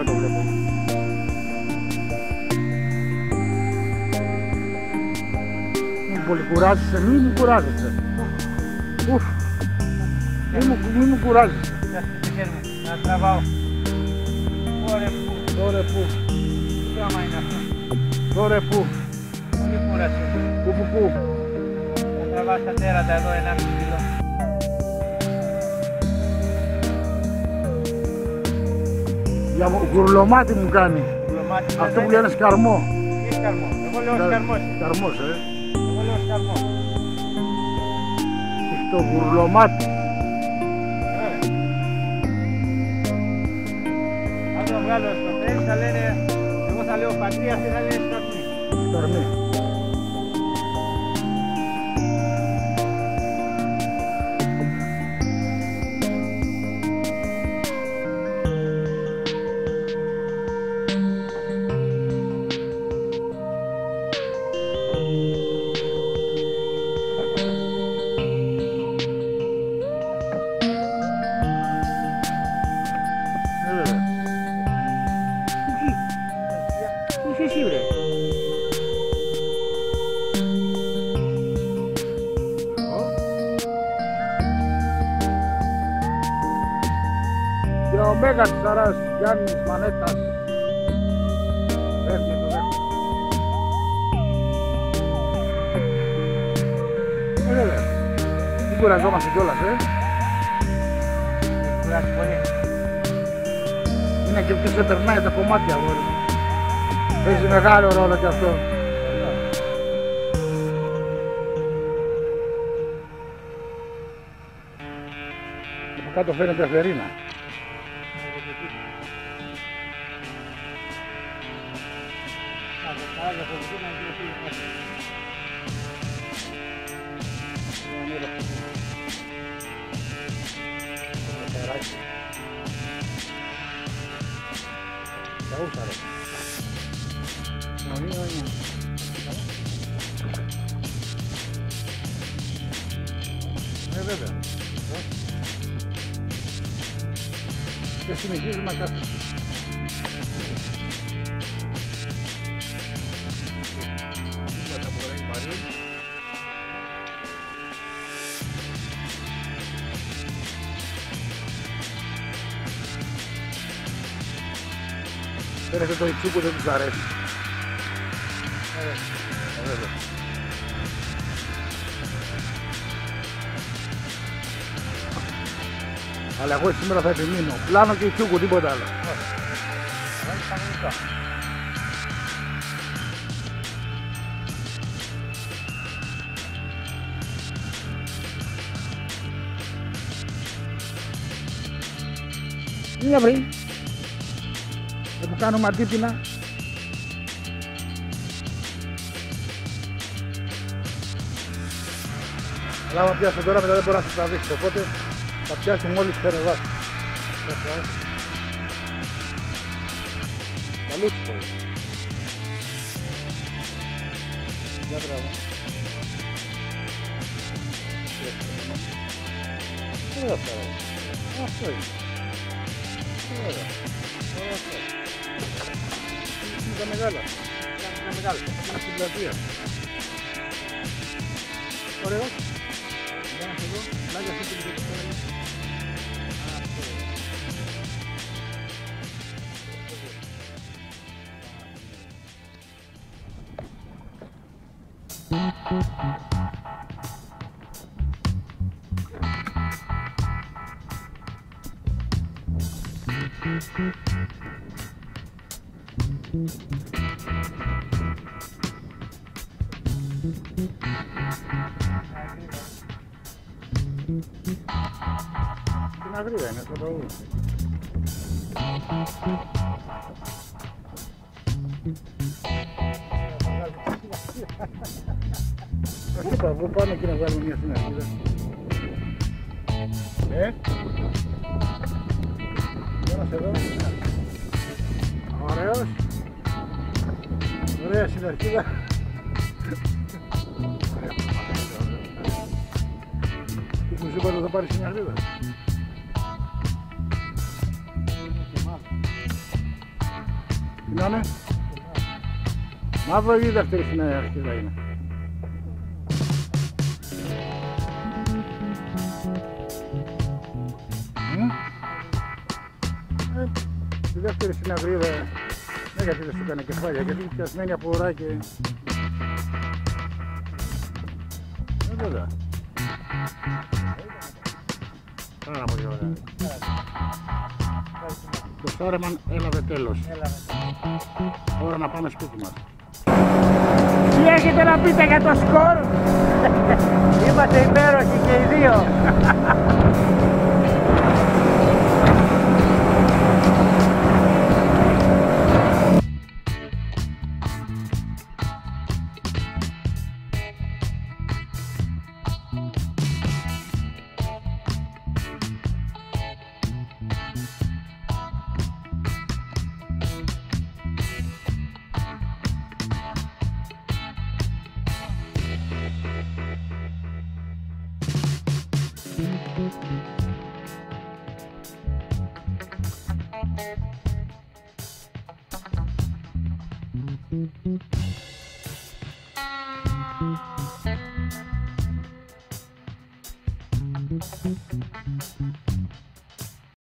δεν το βλέπω. Μην πολύ κουράζεσαι, μην μου κουράζεσαι. Ουφ. Μην μου κουράζεσαι. Να τραβάω. Τώρα πού. Τι άμα είναι αυτό. Τώρα πού. Πολύ κούρασε. Πού. Να τραβάς τα τέρατα εδώ 1,5 κιλό. Για γουρλωμάτι μου κάνει. Αυτό που λένε σκαρμό. Τι σκαρμό. Εγώ λέω σκαρμός. Σκαρμός, Εγώ λέω σκαρμό. Το γουρλωμάτι. Αν το βγάλω στο face θα λένε, εγώ θα λέω πατρία, αυτοί θα λένε σκαρμή. Σκαρμή. Εσύ βρε. Και ο Μέγας Τσαράς Γιάννης Μανέτας φεύγει το δεύτερο. Βέβαια. Μην κουραζόμαστε κιόλας, Κουράζει πολύ. Είναι και ποιος σε περνάει τα κομμάτια, αγόρι μου. Παίζει μεγάλο ρόλο κι αυτό. Από κάτω φαίνεται αφαιρίνα. Βέβαια. Και συνεχίζουμε κάτω. Φαίνεται το Ιτσούκο δεν τους αρέσει. Βέβαια. Αλλά εγώ σήμερα θα επιμείνω. Πλάνο και Ιτσούκο, τίποτα άλλο. Μια βρει. Που κάνουμε αντίπεινα. Αλλά άμα πιάσω τώρα μετά δεν μπορώ να σας τα δείξω, οπότε θα πιάσω μόλις φερεβάσει. Καλούτσικο είναι. Για τραβά. Ωραία τραβά. Αυτό είναι. Ωραία. Ωραία αυτό. Είναι τα μεγάλα. Είναι μεγάλα. Είναι στην πλατεία. Ωραίο. Για να σε δω. Λάγια αυτή την πέρα. Στην αγρία είναι το τραγούδι. Ας είπα, εγώ πάμε εκεί να βγάλουμε μια συνεργίδα. Για να σε δω. Ωραίος. Ωραία συνεργίδα. Τι μου είπα ότι θα πάρει συνεργίδα. είναι? Μαύρο ή η δεύτερη στην αρχίδα είναι? Τη δεύτερη στην αγρίδα, ναι, γιατί δεν σου έκανε κεφάλια, γιατί είναι πιασμένη από ουράκι. Βέβαια. Πάρα πολύ ωραία. Το στάρεμαν έλαβε τέλος. Ώρα να πάμε σπίτι μας. Τι έχετε να πείτε για το σκορ? Είμαστε υπέροχοι και οι δύο.